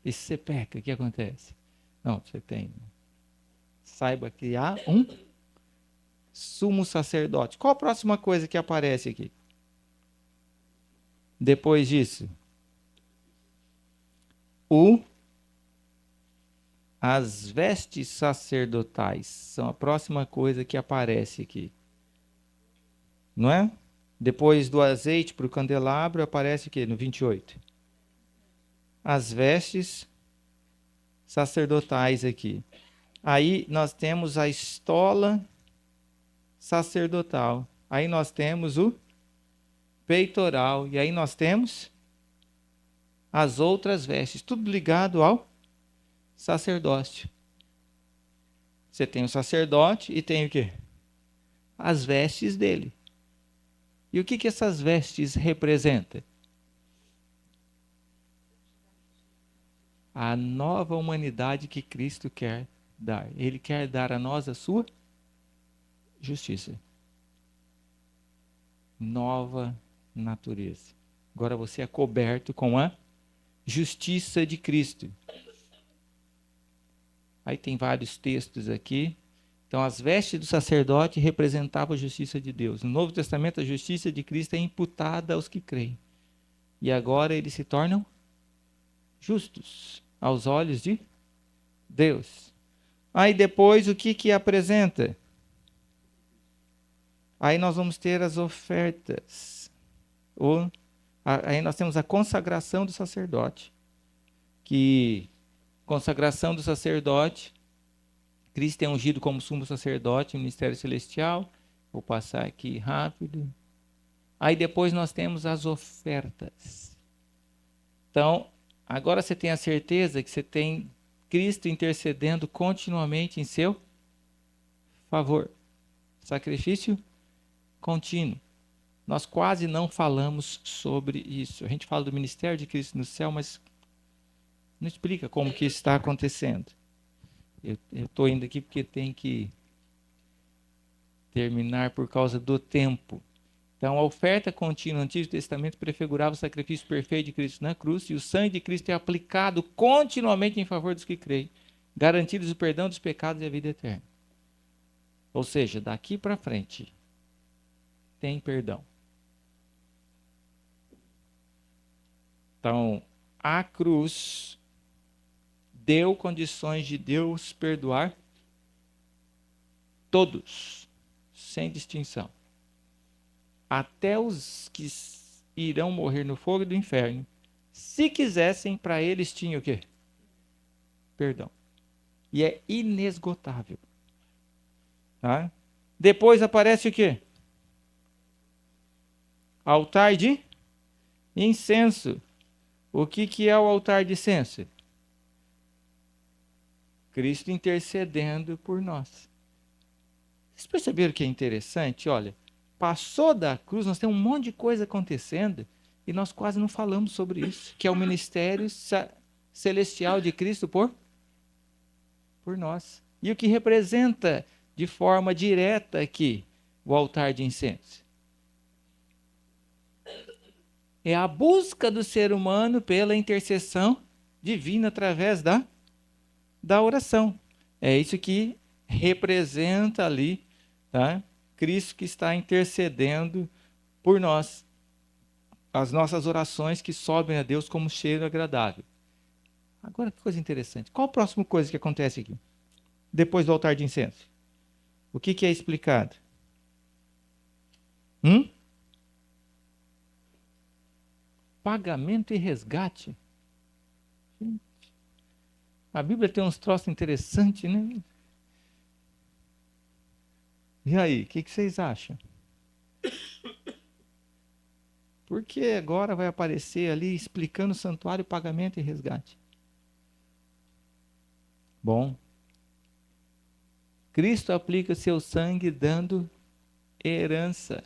C: E se você peca, o que acontece? Não, você tem. Saiba que há um sumo sacerdote. Qual a próxima coisa que aparece aqui? Depois disso, as vestes sacerdotais são a próxima coisa que aparece aqui. Não é? Depois do azeite para o candelabro, aparece o quê? No 28. As vestes sacerdotais aqui. Aí nós temos a estola sacerdotal. Aí nós temos o peitoral. E aí nós temos as outras vestes. Tudo ligado ao sacerdócio. Você tem o sacerdote e tem o quê? As vestes dele. E o que essas vestes representam? A nova humanidade que Cristo quer dar. Ele quer dar a nós a sua justiça. Nova natureza. Agora você é coberto com a justiça de Cristo. Aí tem vários textos aqui. Então, as vestes do sacerdote representavam a justiça de Deus. No Novo Testamento, a justiça de Cristo é imputada aos que creem. E agora eles se tornam justos aos olhos de Deus. Aí depois, o que apresenta? Aí nós vamos ter as ofertas. Aí nós temos a consagração do sacerdote. Consagração do sacerdote, Cristo é ungido como sumo sacerdote no ministério celestial. Vou passar aqui rápido. Aí depois nós temos as ofertas. Então, agora você tem a certeza que você tem Cristo intercedendo continuamente em seu favor. Sacrifício contínuo. Nós quase não falamos sobre isso. A gente fala do ministério de Cristo no céu, mas não explica como que isso está acontecendo. Eu estou indo aqui porque tem que terminar por causa do tempo. Então, a oferta contínua no Antigo Testamento prefigurava o sacrifício perfeito de Cristo na cruz, e o sangue de Cristo é aplicado continuamente em favor dos que creem, garantindo o perdão dos pecados e a vida eterna. Ou seja, daqui para frente, tem perdão. Então, a cruz deu condições de Deus perdoar todos, sem distinção. Até os que irão morrer no fogo do inferno, se quisessem, para eles tinha o quê? Perdão. E é inesgotável. Tá? Depois aparece o quê? Altar de incenso. O que é o altar de incenso? Cristo intercedendo por nós. Vocês perceberam que é interessante? Olha, passou da cruz, nós temos um monte de coisa acontecendo e nós quase não falamos sobre isso, que é o ministério celestial de Cristo por nós. E o que representa de forma direta aqui o altar de incenso? É a busca do ser humano pela intercessão divina através da oração. É isso que representa ali, tá? Cristo que está intercedendo por nós. As nossas orações que sobem a Deus como cheiro agradável. Agora, que coisa interessante. Qual a próxima coisa que acontece aqui? Depois do altar de incenso. O que é explicado? Pagamento e resgate. Gente, a Bíblia tem uns troços interessantes, né? E aí, o que vocês acham? Porque agora vai aparecer ali explicando santuário, pagamento e resgate. Bom, Cristo aplica seu sangue dando herança.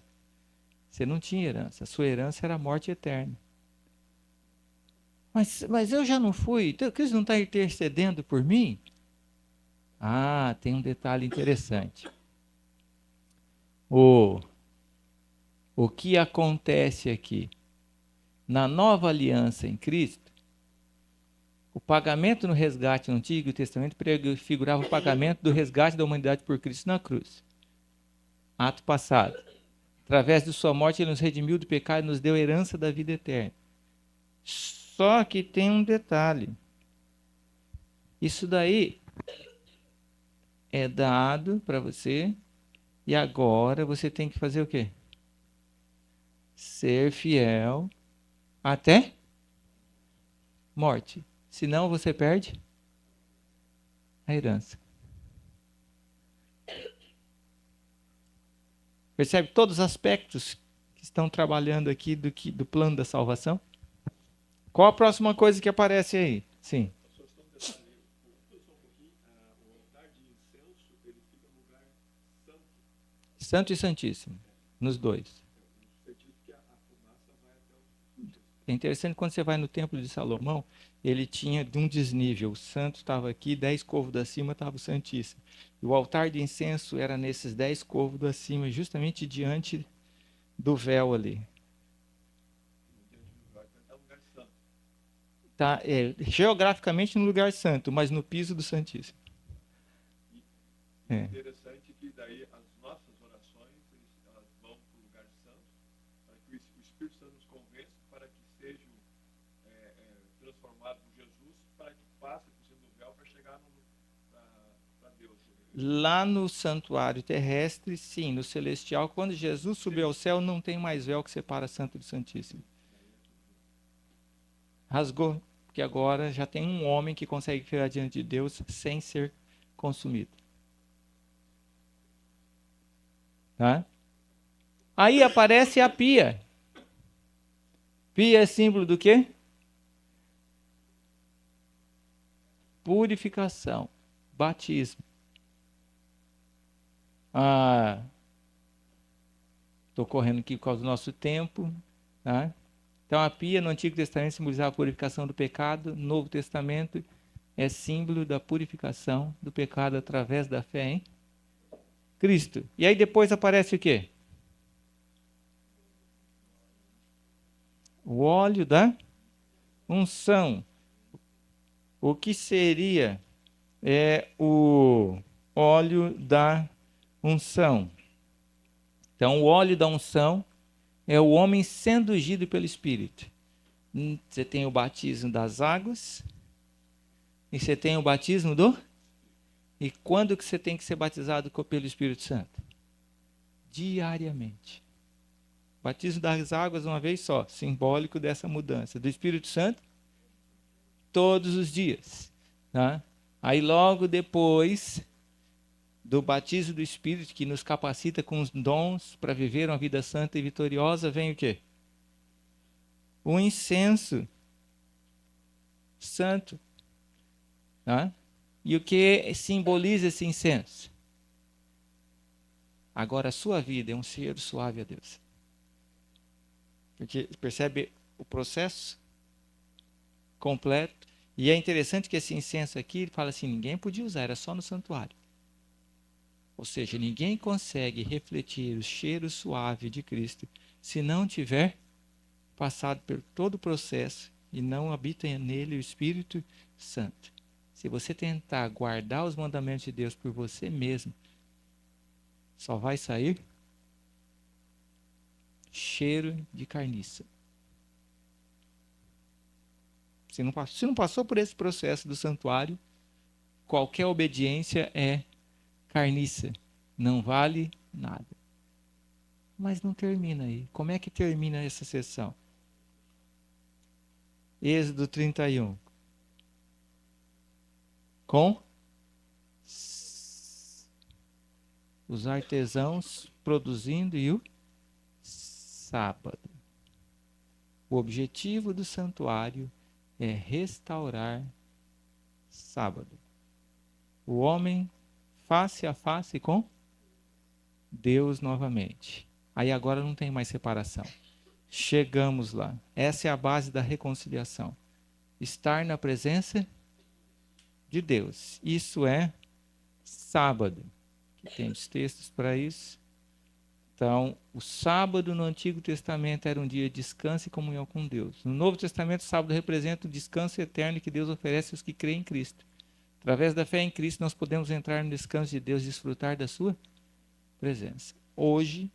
C: Você não tinha herança, a sua herança era a morte eterna. Mas eu já não fui, então Cristo não está intercedendo por mim? Ah, tem um detalhe interessante. O que acontece aqui? Na nova aliança em Cristo, o pagamento no resgate no Antigo Testamento prefigurava o pagamento do resgate da humanidade por Cristo na cruz. Ato passado. Através de sua morte, ele nos redimiu do pecado e nos deu a herança da vida eterna. Só que tem um detalhe. Isso daí é dado para você e agora você tem que fazer o quê? Ser fiel até morte. Senão você perde a herança. Percebe todos os aspectos que estão trabalhando aqui do plano da salvação? Qual a próxima coisa que aparece aí? Sim. Santo e Santíssimo, nos dois. É interessante quando você vai no templo de Salomão, ele tinha de um desnível. O santo estava aqui, 10 côvados acima estava o Santíssimo. E o altar de incenso era nesses 10 côvados acima, justamente diante do véu ali. Tá, geograficamente no lugar santo, mas no piso do Santíssimo.
D: Interessante que daí as nossas orações elas vão para o lugar santo, para que o Espírito Santo nos convença para que sejam transformados em Jesus, para que passe por cima do véu para chegar para Deus.
C: Lá no santuário terrestre, sim, no celestial, quando Jesus subiu ao céu, não tem mais véu que separa Santo do Santíssimo. Rasgou, porque agora já tem um homem que consegue ficar diante de Deus sem ser consumido. Tá? Aí aparece a pia. Pia é símbolo do quê? Purificação, batismo. Estou correndo aqui por causa do nosso tempo. Tá? Então a pia no Antigo Testamento simbolizava a purificação do pecado, no Novo Testamento é símbolo da purificação do pecado através da fé em Cristo. E aí depois aparece o quê? O óleo da unção. O que seria o óleo da unção? Então, o óleo da unção é o homem sendo ungido pelo Espírito. Você tem o batismo das águas e você tem o batismo do... E quando que você tem que ser batizado pelo Espírito Santo? Diariamente. Batismo das águas uma vez só, simbólico dessa mudança. Do Espírito Santo, todos os dias. Tá? Aí logo depois do batismo do Espírito, que nos capacita com os dons para viver uma vida santa e vitoriosa, vem o quê? O incenso santo. Tá? E o que simboliza esse incenso? Agora a sua vida é um cheiro suave a Deus. Porque percebe o processo completo. E é interessante que esse incenso aqui, ele fala assim, ninguém podia usar, era só no santuário. Ou seja, ninguém consegue refletir o cheiro suave de Cristo se não tiver passado por todo o processo e não habita nele o Espírito Santo. Se você tentar guardar os mandamentos de Deus por você mesmo, só vai sair cheiro de carniça. Se não passou por esse processo do santuário, qualquer obediência é carniça. Não vale nada. Mas não termina aí. Como é que termina essa sessão? Êxodo 31. Com os artesãos produzindo e o sábado. O objetivo do santuário é restaurar sábado. O homem face a face com Deus novamente. Aí agora não tem mais separação. Chegamos lá. Essa é a base da reconciliação. Estar na presença de Deus. Isso é sábado. Aqui temos textos para isso. Então, o sábado no Antigo Testamento era um dia de descanso e comunhão com Deus. No Novo Testamento, o sábado representa o descanso eterno que Deus oferece aos que creem em Cristo. Através da fé em Cristo, nós podemos entrar no descanso de Deus e desfrutar da sua presença. Hoje,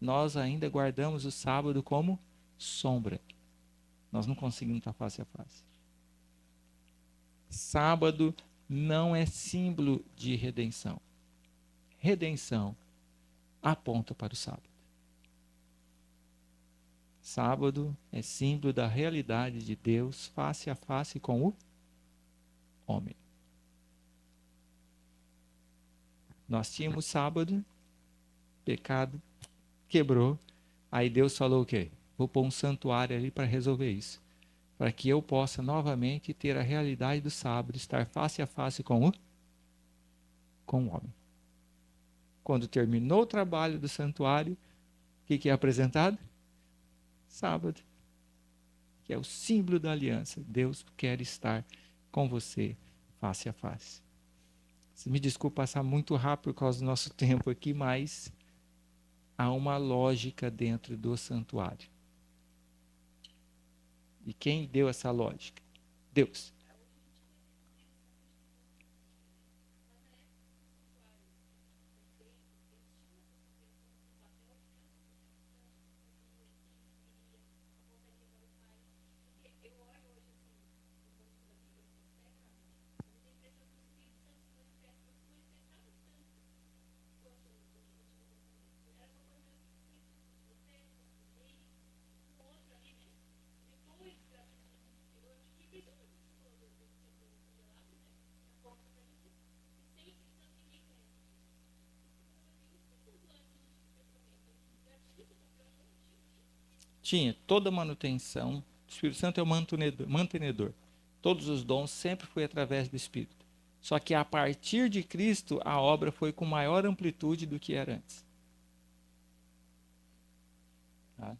C: nós ainda guardamos o sábado como sombra. Nós não conseguimos estar face a face. Sábado não é símbolo de redenção. Redenção aponta para o sábado. Sábado é símbolo da realidade de Deus face a face com o homem. Nós tínhamos sábado, pecado, quebrou. Aí Deus falou o quê? Vou pôr um santuário ali para resolver isso. Para que eu possa novamente ter a realidade do sábado, estar face a face com o homem. Quando terminou o trabalho do santuário, o que é apresentado? Sábado, que é o símbolo da aliança. Deus quer estar com você face a face. Me desculpe passar muito rápido por causa do nosso tempo aqui, mas há uma lógica dentro do santuário. E quem deu essa lógica? Deus. Tinha toda a manutenção. O Espírito Santo é o mantenedor. Todos os dons sempre foi através do Espírito. Só que a partir de Cristo, a obra foi com maior amplitude do que era antes. Tá?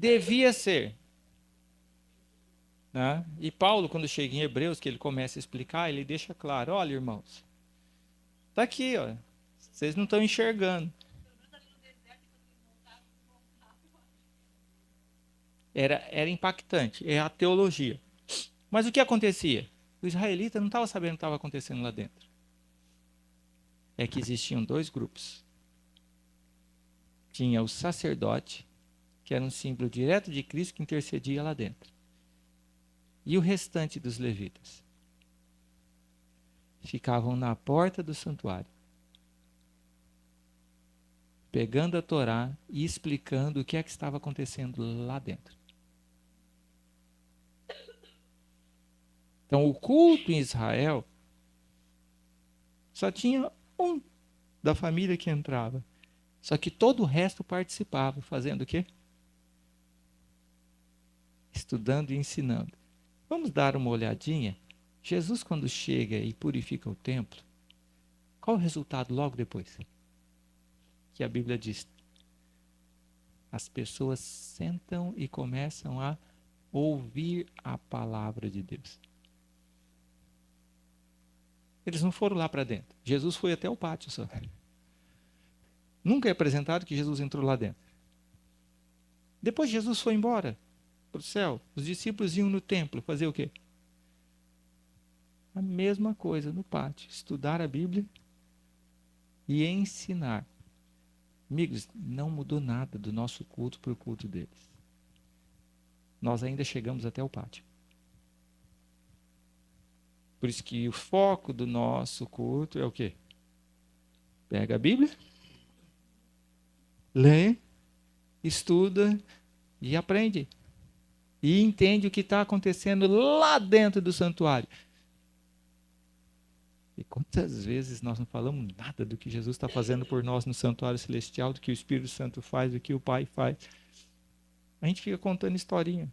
C: Devia ser. Né? E Paulo, quando chega em Hebreus, que ele começa a explicar, ele deixa claro, olha, irmãos, está aqui, ó, vocês não estão enxergando. Era impactante, é a teologia. Mas o que acontecia? O israelita não estava sabendo o que estava acontecendo lá dentro. É que existiam dois grupos. Tinha o sacerdote, que era um símbolo direto de Cristo que intercedia lá dentro. E o restante dos levitas ficavam na porta do santuário, pegando a Torá e explicando o que é que estava acontecendo lá dentro. Então, o culto em Israel só tinha um da família que entrava. Só que todo o resto participava, fazendo o quê? Estudando e ensinando. Vamos dar uma olhadinha? Jesus, quando chega e purifica o templo, qual o resultado logo depois? Que a Bíblia diz: as pessoas sentam e começam a ouvir a palavra de Deus. Eles não foram lá para dentro. Jesus foi até o pátio só. Nunca é apresentado que Jesus entrou lá dentro. Depois Jesus foi embora para o céu. Os discípulos iam no templo fazer o quê? A mesma coisa no pátio. Estudar a Bíblia e ensinar. Amigos, não mudou nada do nosso culto para o culto deles. Nós ainda chegamos até o pátio. Por isso que o foco do nosso culto é o quê? Pega a Bíblia Lê, estuda e aprende. E entende o que está acontecendo lá dentro do santuário. E quantas vezes nós não falamos nada do que Jesus está fazendo por nós no santuário celestial, do que o Espírito Santo faz, do que o Pai faz. A gente fica contando historinha.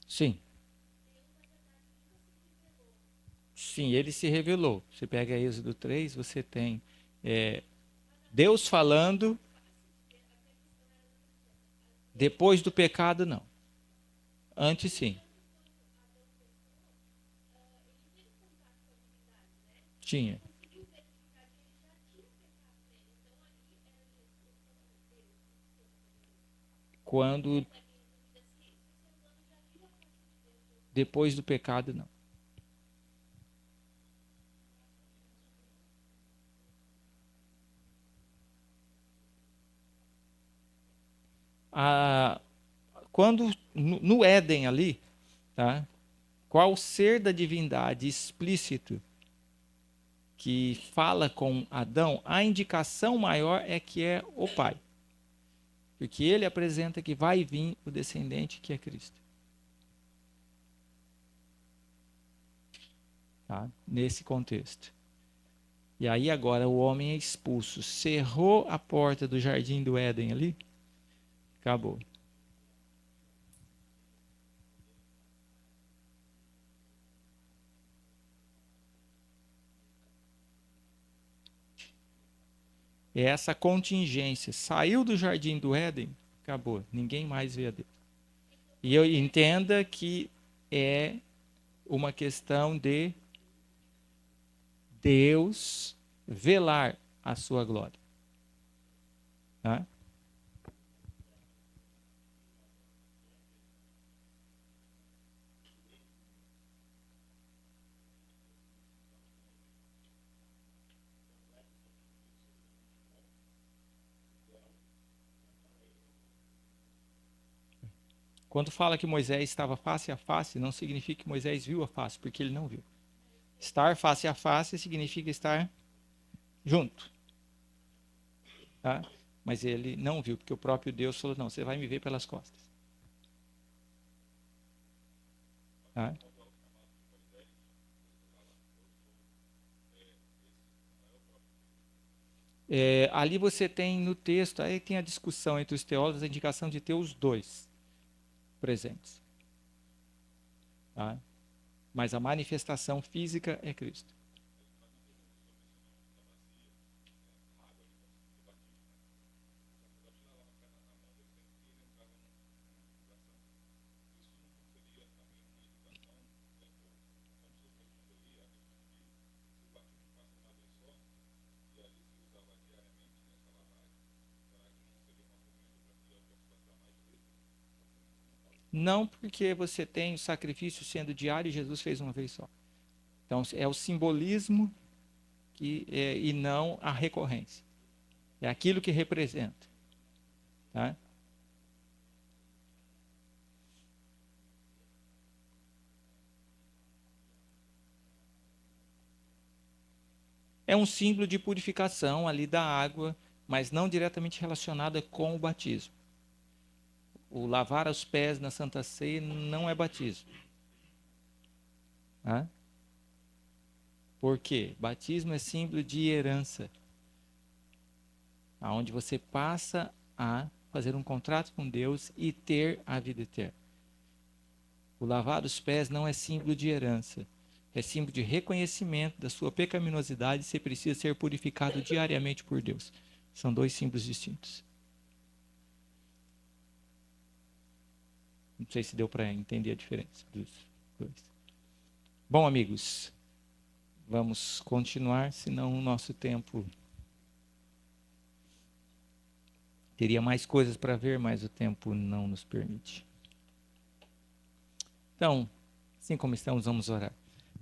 C: Sim. Sim, ele se revelou. Você pega Êxodo 3, você tem Deus falando, depois do pecado, não. Antes, sim. Tinha. Quando, depois do pecado, não. Quando no Éden ali, tá? Qual ser da divindade explícito que fala com Adão, a indicação maior é que é o Pai. Porque ele apresenta que vai vir o descendente que é Cristo. Tá? Nesse contexto. E aí agora o homem é expulso, cerrou a porta do jardim do Éden ali, acabou. É essa contingência. Saiu do jardim do Éden, acabou. Ninguém mais vê a Deus. E eu entenda que é uma questão de Deus velar a sua glória. Tá? Quando fala que Moisés estava face a face, não significa que Moisés viu a face, porque ele não viu. Estar face a face significa estar junto. Tá? Mas ele não viu, porque o próprio Deus falou, não, você vai me ver pelas costas. Tá? Ali você tem no texto, aí tem a discussão entre os teólogos, a indicação de ter os dois presentes. Tá? Mas a manifestação física é Cristo. Não porque você tem o sacrifício sendo diário e Jesus fez uma vez só. Então é o simbolismo e não a recorrência. É aquilo que representa. Tá? É um símbolo de purificação ali da água, mas não diretamente relacionada com o batismo. O lavar os pés na Santa Ceia não é batismo. Tá? Por quê? Batismo é símbolo de herança, onde você passa a fazer um contrato com Deus e ter a vida eterna. O lavar os pés não é símbolo de herança, é símbolo de reconhecimento da sua pecaminosidade e você precisa ser purificado diariamente por Deus. São dois símbolos distintos. Não sei se deu para entender a diferença dos dois. Bom, amigos, vamos continuar, senão o nosso tempo teria mais coisas para ver, mas o tempo não nos permite. Então, assim como estamos, vamos orar.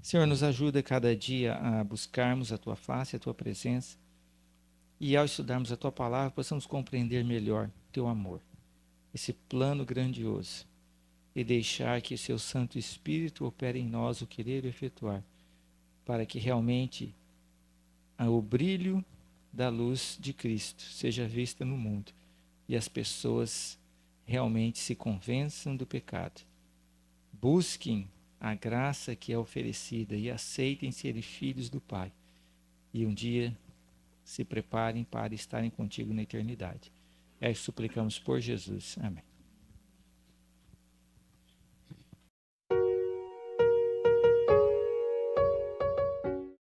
C: Senhor, nos ajuda cada dia a buscarmos a Tua face, a Tua presença, e ao estudarmos a tua palavra, possamos compreender melhor o teu amor, esse plano grandioso, e deixar que o seu Santo Espírito opere em nós o querer e o efetuar, para que realmente o brilho da luz de Cristo seja vista no mundo e as pessoas realmente se convençam do pecado, busquem a graça que é oferecida e aceitem serem filhos do Pai, e um dia se preparem para estarem contigo na eternidade. É o que suplicamos por Jesus. Amém.